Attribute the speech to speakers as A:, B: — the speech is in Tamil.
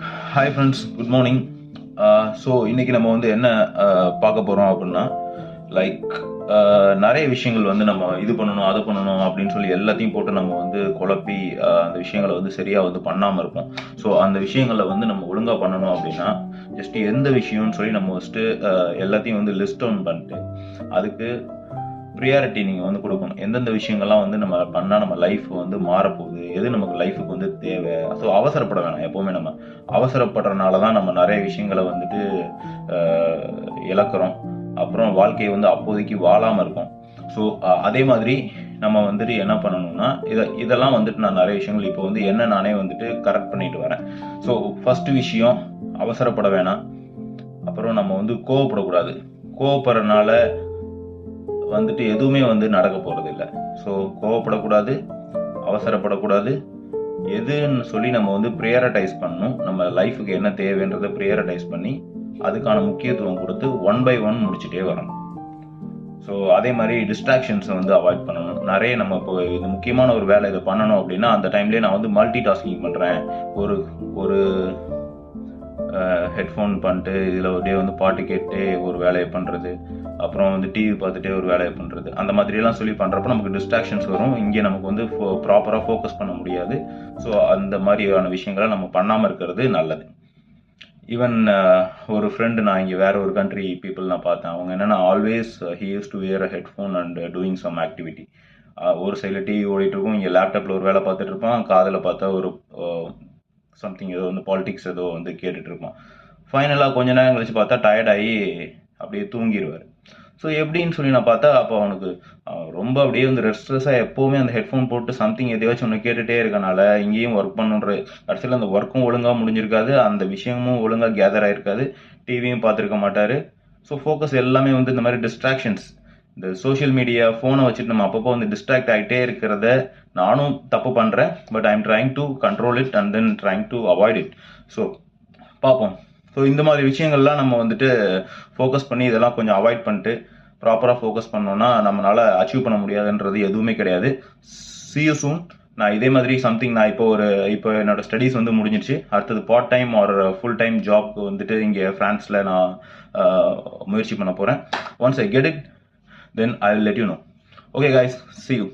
A: Hi friends, good morning. So இன்றைக்கி நம்ம வந்து என்ன பார்க்க போகிறோம் அப்படின்னா, லைக் நிறைய விஷயங்கள் வந்து நம்ம இது பண்ணணும் அது பண்ணணும் அப்படின்னு சொல்லி எல்லாத்தையும் போட்டு நம்ம வந்து குழப்பி அந்த விஷயங்களை வந்து சரியாக வந்து பண்ணாமல் இருப்போம். ஸோ அந்த விஷயங்களை வந்து நம்ம ஒழுங்காக பண்ணணும் அப்படின்னா ஜஸ்ட் எந்த விஷயம்னு சொல்லி நம்ம ஃபஸ்ட்டு எல்லாத்தையும் வந்து லிஸ்ட் டவுன் பண்ணிட்டு அதுக்கு ப்ரியாரிட்டி நீங்கள் வந்து கொடுக்கணும். எந்தெந்த விஷயங்கள்லாம் வந்து நம்ம பண்ணால் நம்ம லைஃப் வந்து மாறப்போகுது, எது நமக்கு லைஃபுக்கு வந்து தேவை. ஸோ அவசரப்பட வேணாம். எப்போவுமே நம்ம அவசரப்படுறதுனால தான் நம்ம நிறைய விஷயங்களை வந்துட்டு இழக்கிறோம். அப்புறம் வாழ்க்கையை வந்து அப்போதைக்கு வாழாமல் இருக்கும். ஸோ அதே மாதிரி நம்ம வந்துட்டு என்ன பண்ணணும்னா, இதெல்லாம் வந்துட்டு நான் நிறைய விஷயங்கள் இப்போ வந்து என்ன நானே வந்துட்டு கரெக்ட் பண்ணிட்டு வரேன். ஸோ ஃபஸ்ட்டு விஷயம், அவசரப்பட வேணாம். அப்புறம் நம்ம வந்து கோவப்படக்கூடாது. கோவப்படுறதுனால வந்துட்டு எதுவுமே வந்து நடக்க போகிறது இல்லை. ஸோ கோவப்படக்கூடாது, அவசரப்படக்கூடாது. எதுன்னு சொல்லி நம்ம வந்து ப்ரியாரிட்டைஸ் பண்ணணும். நம்ம லைஃபுக்கு என்ன தேவைன்றதை ப்ரியாரிட்டைஸ் பண்ணி அதுக்கான முக்கியத்துவம் கொடுத்து 1 by 1 முடிச்சுட்டே வரணும். ஸோ அதே மாதிரி டிஸ்ட்ராக்ஷன்ஸை வந்து அவாய்ட் பண்ணணும். நிறைய நம்ம இப்போ இது முக்கியமான ஒரு வேலை இதை பண்ணணும் அப்படின்னா அந்த டைம்லேயே நான் வந்து மல்டி டாஸ்கிங் பண்ணுறேன். ஒரு ஹெட்ஃபோன் பண்ணிட்டு இதில் அப்படியே வந்து பாட்டு கேட்டு ஒரு வேலையை பண்ணுறது, அப்புறம் வந்து டிவி பார்த்துட்டே ஒரு வேலையை பண்ணுறது, அந்த மாதிரியெல்லாம் சொல்லி பண்ணுறப்ப நமக்கு டிஸ்ட்ராக்ஷன்ஸ் வரும். இங்கே நமக்கு வந்து ப்ராப்பராக ஃபோக்கஸ் பண்ண முடியாது. ஸோ அந்த மாதிரியான விஷயங்களை நம்ம பண்ணாமல் இருக்கிறது நல்லது. ஈவன் ஒரு ஃப்ரெண்டு, நான் இங்கே வேற ஒரு கண்ட்ரி பீப்புள் நான் பார்த்தேன். அவங்க என்னென்னா always he use to wear a headphone and doing some activity. ஒரு சைடில் டிவி ஓடிட்டு இருக்கும், இங்கே லேப்டாப்பில் ஒரு வேலை பார்த்துட்டு இருப்பான், காதில் பார்த்தா ஒரு சம்திங் ஏதோ வந்து பாலிடிக்ஸ் ஏதோ வந்து கேட்டுட்டு இருப்பான். ஃபைனலாக கொஞ்ச நேரம் கழிச்சு பார்த்தா டயர்டாகி அப்படியே தூங்கிடுவார். ஸோ எப்படின்னு சொல்லி நான் பார்த்தா, அப்போ அவனுக்கு ரொம்ப அப்படியே வந்து ரெஸ்ட்ரெஸ்ஸாக எப்போவுமே அந்த ஹெட்ஃபோன் போட்டு சம்திங் எதையாச்சும் ஒன்று கேட்டுகிட்டே இருக்கனால இங்கேயும் ஒர்க் பண்ணுன்ற கடைசியில் அந்த ஒர்க்கும் ஒழுங்காக முடிஞ்சிருக்காது, அந்த விஷயமும் ஒழுங்காக கேதர் ஆகிருக்காது, டிவியும் பார்த்துருக்க மாட்டார். ஸோ ஃபோக்கஸ் எல்லாமே வந்து இந்த மாதிரி டிஸ்ட்ராக்ஷன்ஸ், இந்த சோஷியல் மீடியா ஃபோனை வச்சுட்டு நம்ம அப்பப்போ வந்து டிஸ்ட்ராக்ட் ஆகிட்டே இருக்கிறத நானும் தப்பு பண்ணுறேன். But I am trying to control it and then trying to avoid it. So பார்ப்போம். ஸோ இந்த மாதிரி விஷயங்கள்லாம் நம்ம வந்துட்டு ஃபோக்கஸ் பண்ணி இதெல்லாம் கொஞ்சம் அவாய்ட் பண்ணிட்டு ப்ராப்பராக ஃபோக்கஸ் பண்ணோன்னா நம்மளால் அச்சீவ் பண்ண முடியாதுன்றது எதுவுமே கிடையாது. See you soon. நான் இதே மாதிரி சம்திங், நான் இப்போ என்னோட ஸ்டடீஸ் வந்து முடிஞ்சிடுச்சு. அடுத்தது part time or full time ஜாப்க்கு வந்துட்டு இங்கே ஃப்ரான்ஸில் நான் முயற்சி பண்ண போகிறேன். Once I get it, then I will let you know. Okay guys, see you.